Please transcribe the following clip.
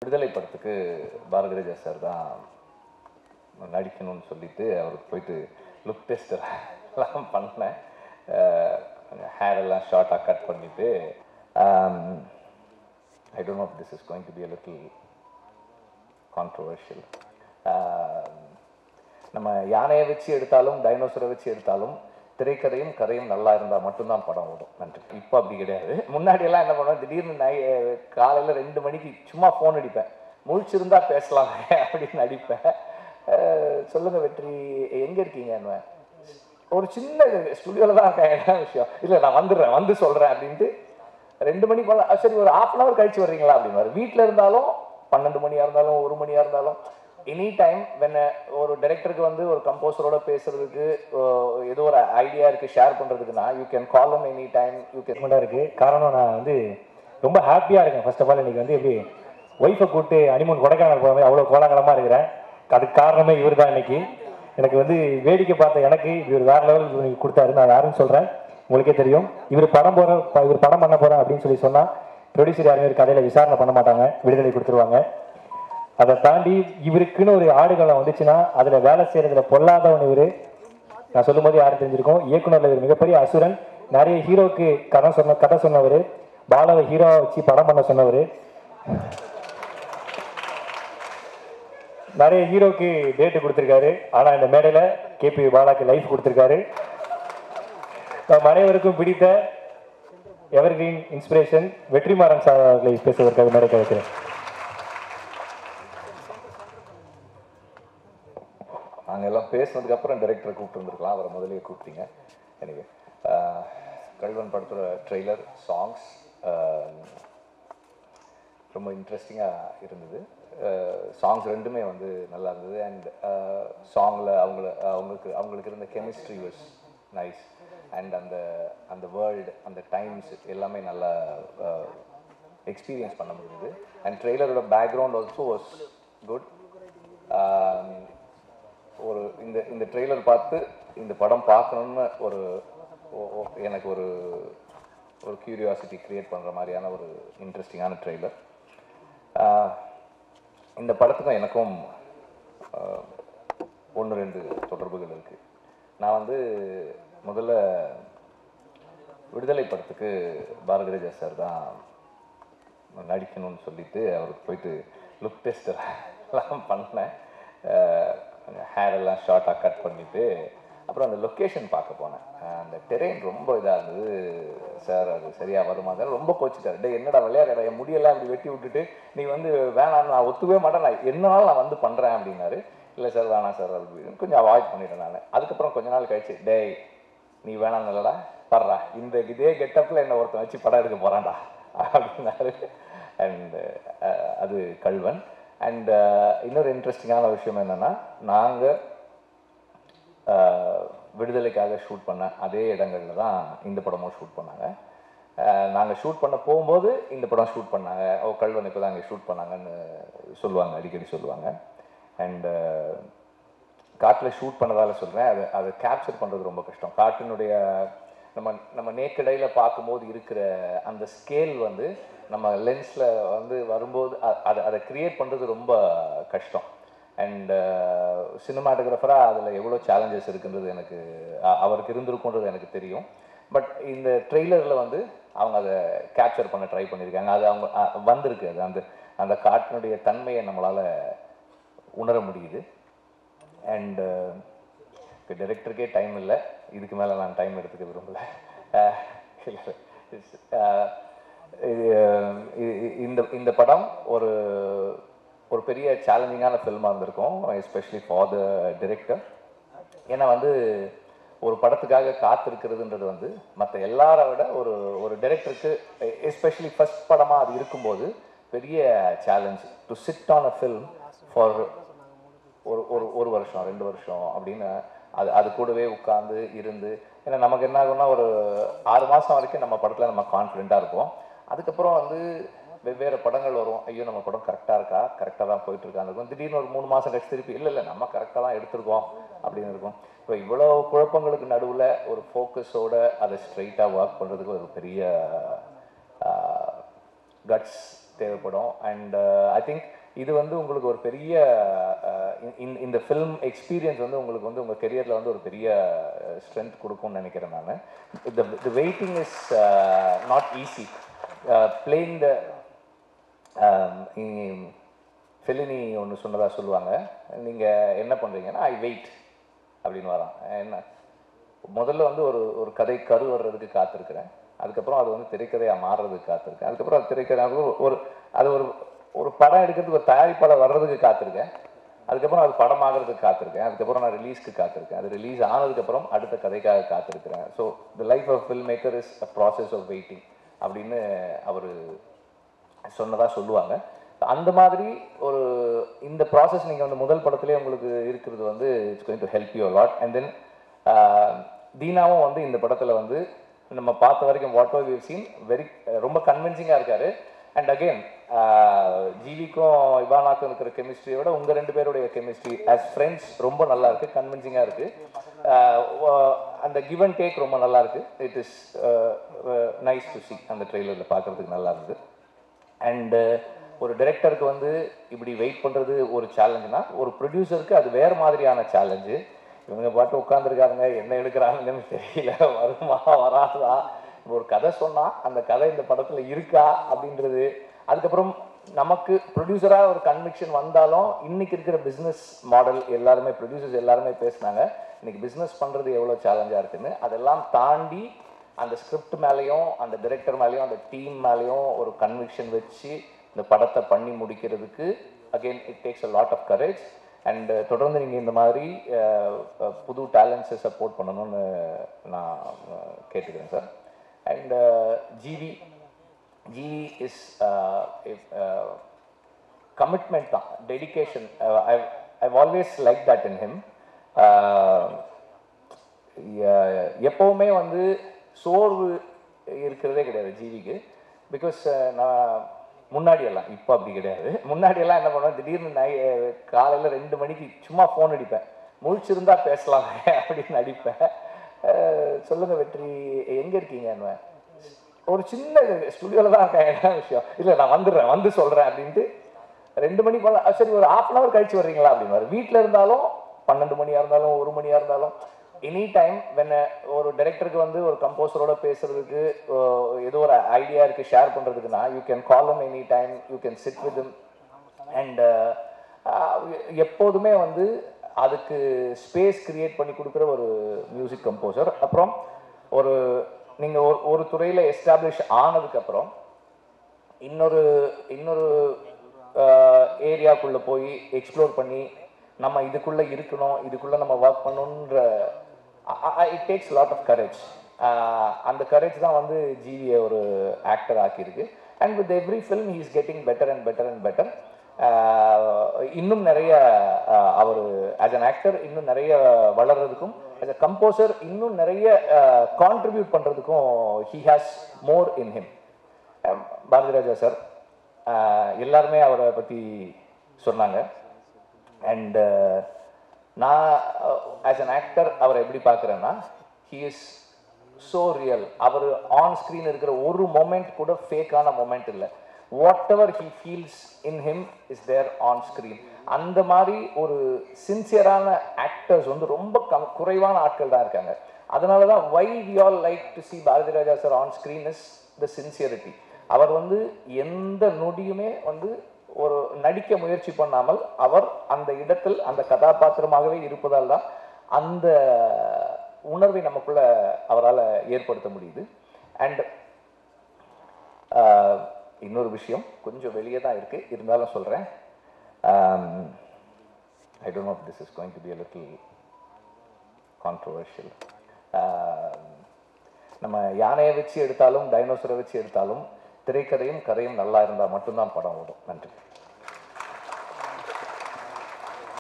விடுதலை படத்துக்கு பாரதிராஜா சார் தான் நடிக்கணும்னு சொல்லிட்டு அவருக்கு போயிட்டு லுக் டெஸ்ட் எல்லாம் பண்ணேன். ஹேர் எல்லாம் ஷார்ட்டாக கட் பண்ணிவிட்டு I don't know this is going to be a little controversial. நம்ம யானையை வச்சு எடுத்தாலும் டைனோசரை வச்சு எடுத்தாலும் திரைக்கதையும் கதையும் நல்லா இருந்தால் மட்டும்தான் படம் ஓடும். நன்றி. இப்போ அப்படி கிடையாது. முன்னாடியெல்லாம் என்ன பண்ணுவேன், திடீர்னு காலையில் 2 மணிக்கு சும்மா ஃபோன் அடிப்பேன், முழிச்சிருந்தா பேசலாம் அப்படின்னு அடிப்பேன். சொல்லுங்கள் வெற்றி, எங்கே இருக்கீங்கன்னு. ஒரு சின்ன ஸ்டுடியோவில் தான் இருக்கேன், என்ன விஷயம், இல்லை நான் வந்துடுறேன், வந்து சொல்கிறேன் அப்படின்ட்டு 2 மணிக்கு போல, சரி ஒரு 1/2 hour கழிச்சு வர்றீங்களா அப்படின்னு. வீட்டில் இருந்தாலும் 12 மணியாக இருந்தாலும் 1 மணியாக இருந்தாலும் எனி டைம் வென் ஒரு டைரக்டருக்கு வந்து ஒரு கம்போசரோட பேசுறதுக்கு ஏதோ ஒரு ஐடியா இருக்குது ஷேர் பண்ணுறதுக்குன்னா you can call them any time. You can இருக்குது. காரணம் நான் வந்து ரொம்ப ஹாப்பியாக இருக்கேன். ஃபர்ஸ்ட் ஆஃப் ஆல் இன்றைக்கி வந்து எப்படி ஒய்ஃபை கூப்பிட்டு ஹனிமூன் கொடைக்கானல் போகிற மாதிரி அவ்வளோ கோலாகலமாக இருக்கிறேன். அதுக்கு காரணமே இவர் தான். இன்னைக்கு எனக்கு வந்து வேடிக்கை பார்த்த எனக்கு இவர் வேறு லெவல் கொடுத்தாரு. நான் யாருன்னு சொல்கிறேன், உங்களுக்கே தெரியும். இவர் படம் பண்ண போகிறேன் அப்படின்னு சொன்னால் ப்ரொடியூசர் யாருமே ஒரு கதையில் விசாரணை பண்ண மாட்டாங்க, விடுதலை கொடுத்துருவாங்க. அதை தாண்டி இவருக்குன்னு ஒரு ஆடுகளம் வந்துச்சுன்னா அதில் வேலை செய்கிறதுல பொல்லாதவன் இவர். நான் சொல்லும் போது யாரும் தெரிஞ்சிருக்கோம். இயக்குநரில் இவர் மிகப்பெரிய அசுரன். நிறைய ஹீரோவுக்கு கதை சொன்னவர், பாலாவை ஹீரோவை வச்சு படம் பண்ண சொன்னவர், நிறைய ஹீரோவுக்கு டேட்டு கொடுத்துருக்காரு. ஆனால் இந்த மேடையில் கேபி பாலாக்கு லைஃப் கொடுத்துருக்காரு. நம் அனைவருக்கும் பிடித்த எவர்கிரீன் இன்ஸ்பிரேஷன் வெற்றிமாறன் சார் அவர்களை பேசுவதற்காக மேடை கிடைக்கிறேன். நாங்கள் எல்லாம் பேசினதுக்கப்புறம் டைரக்டரை கூப்பிட்டு வந்துருக்கலாம், அவரை முதலே கூப்பிட்டீங்க. எனிவே, கல்வன் படத்தோட ட்ரெய்லர், சாங்ஸ் ரொம்ப இன்ட்ரெஸ்டிங்காக இருந்தது. சாங்ஸ் ரெண்டுமே வந்து நல்லா இருந்தது. அண்ட் சாங்கில் அவங்களுக்கு இருந்த கெமிஸ்ட்ரி வாஸ் நைஸ். அண்ட் அந்த வேர்ல்டு, அந்த டைம்ஸ் எல்லாமே நல்லா எக்ஸ்பீரியன்ஸ் பண்ண முடியுது. அண்ட் ட்ரெய்லரோட பேக்ரவுண்ட் ஆல்சோ வாஸ் குட். ஒரு இந்த ட்ரெய்லர் பார்த்து இந்த படம் பார்க்கணுன்னு எனக்கு ஒரு கியூரியாசிட்டி க்ரியேட் பண்ணுற மாதிரியான ஒரு இன்ட்ரெஸ்டிங்கான ட்ரெய்லர். இந்த படத்துக்கும் எனக்கும் 1-2 தொடர்புகள் இருக்குது. நான் வந்து முதல்ல விடுதலை படத்துக்கு பாரதிராஜா சார் தான் நடிக்கணும்னு சொல்லிட்டு அவருக்கு போயிட்டு லுக் டெஸ்ட் எல்லாம் பண்ணேன். ஹேர் எல்லாம் ஷார்ட்டாக கட் பண்ணிவிட்டு அப்புறம் அந்த லொக்கேஷன் பார்க்க போனேன். அந்த டெரெயின் ரொம்ப இதாக இருந்தது. சார் அது சரியாக வருமா சார், ரொம்ப கோச்சிட்டார். டே என்னடா விளையாடுறா, என் முடியெல்லாம் இப்படி வெட்டி விட்டுட்டு நீ வந்து வேணாம், நான் ஒத்துவே மாட்டேன், நான் என்னனாலும் நான் வந்து பண்ணுறேன் அப்படின்னாரு. இல்லை சார் வேணாம் சார் அப்படின்னு கொஞ்சம் அவாய்ட் பண்ணிட்டேன் நான். அதுக்கப்புறம் கொஞ்ச நாள் கழிச்சு, டேய் நீ வேணாம் இல்லடா, படுறா, இதே கெட்டப்பில் என்னை ஒருத்தன் வச்சு படம் எடுக்க போகிறான்டா அப்படின்னாரு. அண்ட் அது கல்வன். அண்ட் இன்னொரு இன்ட்ரெஸ்டிங்கான விஷயம் என்னென்னா, நாங்கள் விடுதலைக்காக ஷூட் பண்ண அதே இடங்களில் தான் இந்த படமும் ஷூட் பண்ணாங்க. நாங்கள் ஷூட் பண்ண போகும்போது இந்த படம் ஷூட் பண்ணாங்க. கல்வன் இப்போ தான் அங்கே ஷூட் பண்ணாங்கன்னு சொல்லுவாங்க, அடிக்கடி சொல்லுவாங்க. அண்டு காட்டில் ஷூட் பண்ணதால் சொல்கிறேன், அதை கேப்சர் பண்ணுறது ரொம்ப கஷ்டம். காட்டினுடைய நம்ம நேக்கடையில் பார்க்கும்போது இருக்கிற அந்த ஸ்கேல் வந்து நம்ம லென்ஸில் வந்து வரும்போது அதை க்ரியேட் பண்ணுறது ரொம்ப கஷ்டம். அண்ட் சினிமாட்டோகிராஃபராக அதில் எவ்வளோ சேலஞ்சஸ் இருக்குன்றது எனக்கு அவருக்கு இருந்திருக்குன்றது எனக்கு தெரியும். பட் இந்த ட்ரெய்லரில் வந்து அவங்க அதை கேப்சர் பண்ண ட்ரை பண்ணியிருக்காங்க. அது அவங்க வந்திருக்கு. அது அந்த காட்டினுடைய தன்மையை நம்மளால் உணர முடியுது. அண்டு இப்போ டைரக்டருக்கே டைம் இல்லை, இதுக்கு மேலே நான் டைம் எடுத்துக்க விரும்பலை. இந்த படம் ஒரு பெரிய சேலஞ்சிங்கான ஃபில்மாக இருந்திருக்கும், எஸ்பெஷலி ஃபார் த டைரக்டர். ஏன்னா வந்து ஒரு படத்துக்காக காத்திருக்கிறதுன்றது வந்து மற்ற எல்லாரை விட ஒரு டைரக்டருக்கு எஸ்பெஷலி ஃபர்ஸ்ட் படமாக அது இருக்கும்போது பெரிய challenge. To sit on a film for ஒரு வருஷம் 2 வருஷம் அப்படின்னு அது கூடவே உட்காந்து இருந்து. ஏன்னா நமக்கு என்ன ஆகும்னா ஒரு 6 மாதம் வரைக்கும் நம்ம படத்தில் நம்ம கான்ஃபிடென்ட்டாக இருப்போம். அதுக்கப்புறம் வந்து வெவ்வேறு படங்கள் வரும். ஐயோ நம்ம படம் கரெக்டாக இருக்கா, கரெக்டாக தான் போயிட்டுருக்கான்னு இருக்கும். திடீர்னு ஒரு 3 மாதம் கழிச்சு திருப்பி இல்லை நம்ம கரெக்டாக தான் எடுத்திருக்கோம் அப்படின்னு இருக்கும். இப்போ இவ்வளோ குழப்பங்களுக்கு நடுவில் ஒரு ஃபோக்கஸோடு அதை ஸ்ட்ரைட்டாக ஒர்க் பண்ணுறதுக்கு ஒரு பெரிய கட்ஸ் தேவைப்படும். அண்ட் ஐ திங்க் இது வந்து உங்களுக்கு ஒரு பெரிய இந்த ஃபிலிம் எக்ஸ்பீரியன்ஸ் வந்து உங்களுக்கு வந்து உங்கள் கெரியரில் வந்து ஒரு பெரிய ஸ்ட்ரென்த் கொடுக்கும்னு நினைக்கிறேன் நான். த waiting is not easy. Playing the Fellini ஒன்று சொன்னதாக சொல்லுவாங்க, நீங்கள் என்ன பண்ணுறீங்கன்னா ஐ வெயிட் அப்படின்னு வரான். என்ன முதல்ல வந்து ஒரு கதை கரு வர்றதுக்கு காத்திருக்கிறேன், அதுக்கப்புறம் அது வந்து திரைக்கதையாக மாறுறதுக்கு காத்திருக்கேன், அதுக்கப்புறம் அது திரைக்கதை ஒரு படம் எடுக்கிறதுக்கு ஒரு தயாரிப்பாளர் வர்றதுக்கு காத்திருக்கேன், அதுக்கப்புறம் அது படமாகிறதுக்கு காத்திருக்கேன், அதுக்கப்புறம் நான் ரிலீஸ்க்கு காத்திருக்கேன், அது ரிலீஸ் ஆனதுக்கப்புறம் அடுத்த கதைக்காக காத்திருக்கிறேன். So the life of film maker is a process of waiting அப்படின்னு அவர் சொன்னதாக சொல்லுவாங்க. அந்த மாதிரி ஒரு இந்த ப்ராசஸ் நீங்கள் வந்து முதல் படத்துலேயே உங்களுக்கு இருக்கிறது வந்து it's going to help you a lot. And then தீனாவும் வந்து இந்த படத்தில் வந்து நம்ம பார்த்த வரைக்கும் whatever we have seen ரொம்ப கன்வின்சிங்காக இருக்கார். அண்ட் அகெயின் ஜிவிக்கும் இவானாக்கும் இருக்கிற கெமிஸ்ட்ரியை விட உங்கள் 2 பேருடைய கெமிஸ்ட்ரி ஆஸ் ஃப்ரெண்ட்ஸ் ரொம்ப நல்லா இருக்குது, கன்வின்சிங்காக இருக்குது. அந்த கிவ் அண்ட் டேக் ரொம்ப நல்லா இருக்குது. It is nice to C. அந்த ட்ரெய்லரில் பார்க்குறதுக்கு நல்லா இருக்குது. அண்டு ஒரு டைரக்டருக்கு வந்து இப்படி வெயிட் பண்ணுறது ஒரு சேலஞ்சுனா, ஒரு ப்ரொடியூசருக்கு அது வேறு மாதிரியான சேலஞ்சு. இவங்க பாட்டு உட்காந்துருக்காருங்க, என்ன எடுக்கிறாங்கன்னு தெரியல, வருமா வராதா, ஒரு கதை சொன்னால் அந்த கதை இந்த படத்தில் இருக்கா அப்படின்றது. அதுக்கப்புறம் நமக்கு ப்ரொடியூசராக ஒரு கன்விக்ஷன் வந்தாலும் இன்றைக்கி இருக்கிற பிஸ்னஸ் மாடல் எல்லாருமே ப்ரொடியூசர்ஸ் எல்லாருமே பேசுனாங்க, இன்றைக்கி பிஸ்னஸ் பண்ணுறது எவ்வளோ சேலஞ்சாக இருக்குன்னு. அதெல்லாம் தாண்டி அந்த ஸ்கிரிப்ட் மேலேயும் அந்த டைரக்டர் மேலேயும் அந்த டீம் மேலேயும் ஒரு கன்விக்ஷன் வச்சு இந்த படத்தை பண்ணி முடிக்கிறதுக்கு again it takes a lot of courage. And தொடர்ந்து நீங்கள் இந்த மாதிரி புது டேலண்ட்ஸை சப்போர்ட் பண்ணணும்னு நான் கேட்டுக்கிறேன் sir. And GV is commitment தான், dedication. I've always like that in him. எப்போவுமே வந்து சோர்வு இருக்கிறதே கிடையாது ஜிவிக்கு. பிகாஸ் நான் முன்னாடியெல்லாம், இப்போ அப்படி கிடையாது, முன்னாடியெல்லாம் என்ன பண்ணுவேன், திடீர்னு காலையில் 2 மணிக்கு சும்மா ஃபோன் அடிப்பேன், முழிச்சிருந்தா பேசலாம் அப்படின்னு அடிப்பேன். சொல்லுங்கள் வெற்றி, எங்கே இருக்கீங்கன்னு. ஒரு சின்ன ஸ்டுடியோவில் தான் இருக்கேன், என்ன விஷயம், இல்லை நான் வந்துடுறேன், வந்து சொல்கிறேன் அப்படின்ட்டு 2 மணி போல, சரி ஒரு 1/2 hour கழிச்சு வர்றீங்களா அப்படின்னு. வீட்டில் இருந்தாலும் 12 மணியாக இருந்தாலும் 1 மணியாக இருந்தாலும் எனி டைம் வென் ஒரு டைரக்டருக்கு வந்து ஒரு கம்போசரோட பேசுறதுக்கு ஏதோ ஒரு ஐடியா இருக்குது ஷேர் பண்ணுறதுக்குன்னா you can call him any time, you can sit with him. And எப்போதுமே வந்து அதுக்கு ஸ்பேஸ் கிரியேட் பண்ணி கொடுக்குற ஒரு மியூசிக் கம்போசர். அப்புறம் நீங்கள் ஒரு துறையில் எஸ்டாப்ளிஷ் ஆனதுக்கப்புறம் இன்னொரு ஏரியாக்குள்ளே போய் எக்ஸ்ப்ளோர் பண்ணி நம்ம இதுக்குள்ளே இருக்கணும், இதுக்குள்ளே நம்ம ஒர்க் பண்ணணுன்ற it takes lot of courage. அந்த கரேஜ் தான் வந்து ஜிவியை ஒரு ஆக்டர் ஆக்கியிருக்கு. And with every film he is getting better and better and better. இன்னும் நிறைய அவர் ஆஸ் அன் ஆக்டர் இன்னும் நிறைய வளர்றதுக்கும், ஆஸ் அ கம்போசர் இன்னும் நிறைய கான்ட்ரிபியூட் பண்ணுறதுக்கும் he has more in him. Bharathiraja sir எல்லாருமே அவரை பற்றி சொன்னாங்க. அண்ட் நான் ஆஸ் அன் ஆக்டர் அவரை எப்படி பார்க்குறேன்னா, ஹீ இஸ் ஸோ ரியல். அவர் ஆன் ஸ்க்ரீன் இருக்கிற ஒரு மொமெண்ட் கூட ஃபேக்கான மொமெண்ட் இல்லை. Whatever he feels in him is there on screen. அந்த மாதிரி ஒரு சின்சியரான ஆக்டர்ஸ் வந்து ரொம்ப குறைவான ஆட்கள் தான் இருக்காங்க. அதனால தான் why we all like to see Bharathiraja sir on screen is the sincerity. அவர் வந்து எந்த நொடியுமே வந்து ஒரு நடிக்க முயற்சி பண்ணாமல் அவர் அந்த இடத்தில் அந்த கதாபாத்திரமாகவே இருப்பதால் தான் அந்த உணர்வை நமக்குள்ள அவரால் ஏற்படுத்த முடியுது. அண்ட் இன்னொரு விஷயம் கொஞ்சம் வெளியே தான் இருக்கு, இருந்தாலும் சொல்கிறேன். I don't know if this is going to be a little controversial. நம்ம யானையை வச்சு எடுத்தாலும் டைனோசரை வச்சு எடுத்தாலும் திரைக்கதையும் கதையும் நல்லா இருந்தால் மட்டும்தான் படம் ஓடும். நன்றி.